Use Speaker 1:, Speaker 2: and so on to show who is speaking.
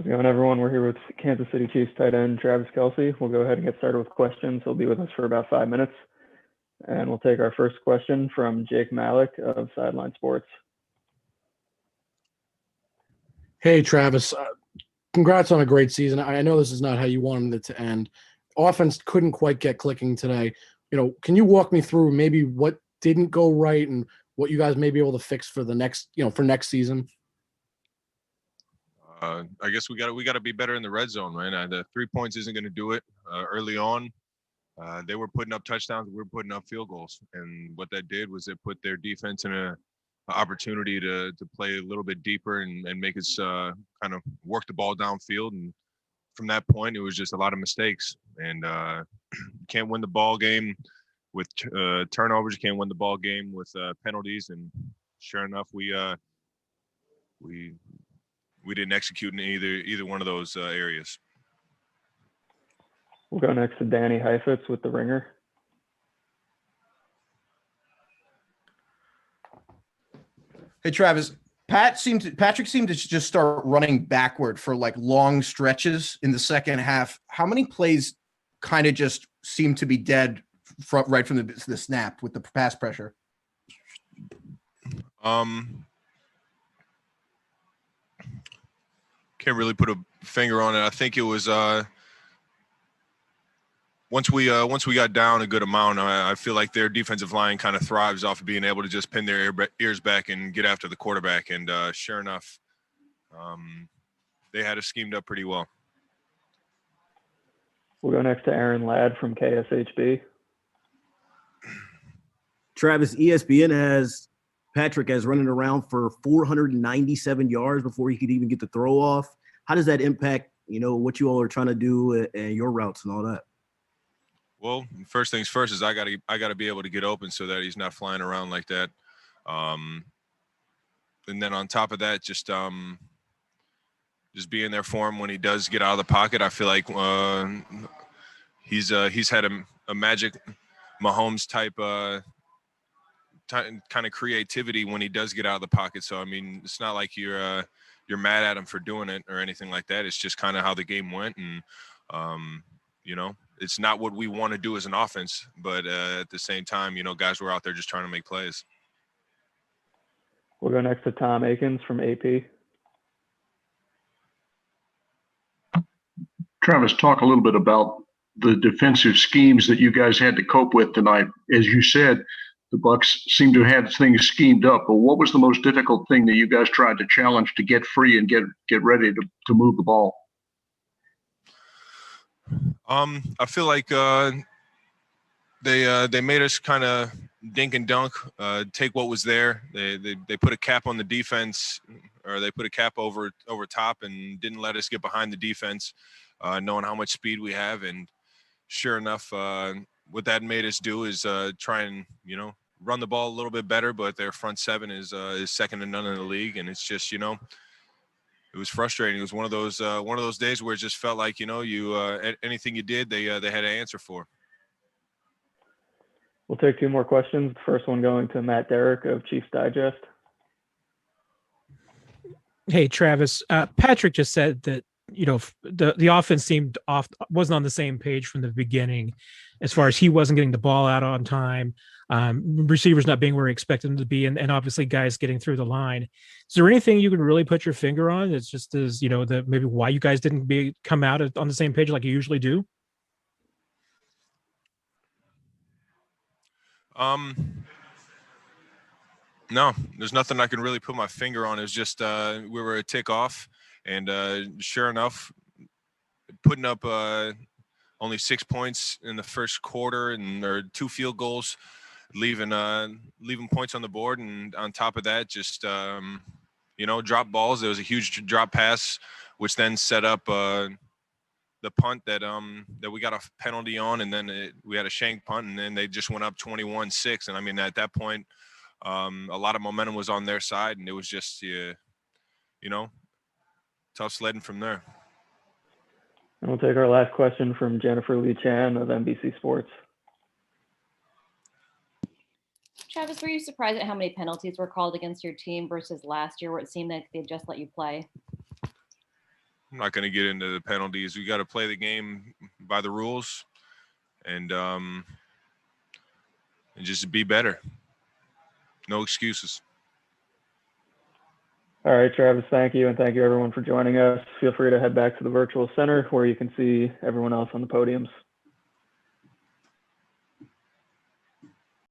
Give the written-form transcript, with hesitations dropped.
Speaker 1: How's it going, everyone? We're here with Kansas City Chiefs tight end Travis Kelce. We'll go ahead and get started with questions. He'll be with us for about 5 minutes. And we'll take our first question from Jake Malik of Sideline Sports.
Speaker 2: Hey, Travis. Congrats on a great season. I know this is not how you wanted it to end. Offense couldn't quite get clicking today. Can you walk me through maybe what didn't go right and what you guys may be able to fix for the next, for next season?
Speaker 3: I guess we got to be better in the red zone, right? The 3 points isn't going to do it early on. They were putting up touchdowns. We were putting up field goals. And what that did was it put their defense in an opportunity to play a little bit deeper and make us kind of work the ball downfield. And from that point, it was just a lot of mistakes. And you can't win the ball game with turnovers. You can't win the ball game with penalties. And sure enough, we didn't execute in either one of those areas.
Speaker 1: We'll go next to Danny Heifetz with The Ringer.
Speaker 4: Hey, Travis. Patrick seemed to just start running backward for like long stretches in the second half. How many plays kind of just seemed to be dead right from the snap with the pass pressure?
Speaker 3: Can't really put a finger on it. I think it was once we got down a good amount, I feel like their defensive line kind of thrives off of being able to just pin their ears back and get after the quarterback. And sure enough, they had us schemed up pretty well.
Speaker 1: We'll go next to Aaron Ladd from KSHB.
Speaker 5: Travis, ESPN has Patrick as running around for 497 yards before he could even get the throw off. How does that impact, what you all are trying to do and your routes and all that?
Speaker 3: Well, first things first is I gotta be able to get open so that he's not flying around like that. And then on top of that, just being there for him when he does get out of the pocket. I feel like he's had a magic Mahomes type kind of creativity when he does get out of the pocket. So I mean, it's not like you're mad at him for doing it or anything like that. It's just kind of how the game went, and it's not what we want to do as an offense, but at the same time, guys were out there just trying to make plays.
Speaker 1: We'll go next to Tom Akins from AP.
Speaker 6: Travis, talk a little bit about the defensive schemes that you guys had to cope with tonight. As you said, the Bucs seem to have things schemed up, but what was the most difficult thing that you guys tried to challenge to get free and get ready to move the ball?
Speaker 3: I feel like they made us kind of dink and dunk, take what was there. They put a cap on the defense, or they put a cap over top and didn't let us get behind the defense, knowing how much speed we have. And sure enough, what that made us do is try and run the ball a little bit better. But their front seven is second to none in the league, and it's just it was frustrating. It was one of those days where it just felt like anything you did, they had to answer for.
Speaker 1: We'll take 2 more questions. The first one going to Matt Derrick of Chiefs Digest.
Speaker 7: Hey, Travis. Patrick just said that the offense wasn't on the same page from the beginning, as far as he wasn't getting the ball out on time, receivers not being where he expected them to be, and obviously guys getting through the line. Is there anything you can really put your finger on? It's just as maybe why you guys didn't come out on the same page like you usually do.
Speaker 3: No, there's nothing I can really put my finger on. It's just we were a tick off, and sure enough, putting up only 6 points in the first quarter or 2 field goals, leaving points on the board, and on top of that, just drop balls. There was a huge drop pass, which then set up the punt that we got a penalty on, and then we had a shank punt, and then they just went up 21-6. And I mean, at that point, a lot of momentum was on their side, and it was just tough sledding from there.
Speaker 1: And we'll take our last question from Jennifer Lee Chan of NBC Sports.
Speaker 8: Travis, were you surprised at how many penalties were called against your team versus last year, where it seemed like they just let you play?
Speaker 3: I'm not going to get into the penalties. We got to play the game by the rules, and just be better. No excuses.
Speaker 1: All right, Travis, thank you. And thank you everyone for joining us. Feel free to head back to the virtual center where you can see everyone else on the podiums.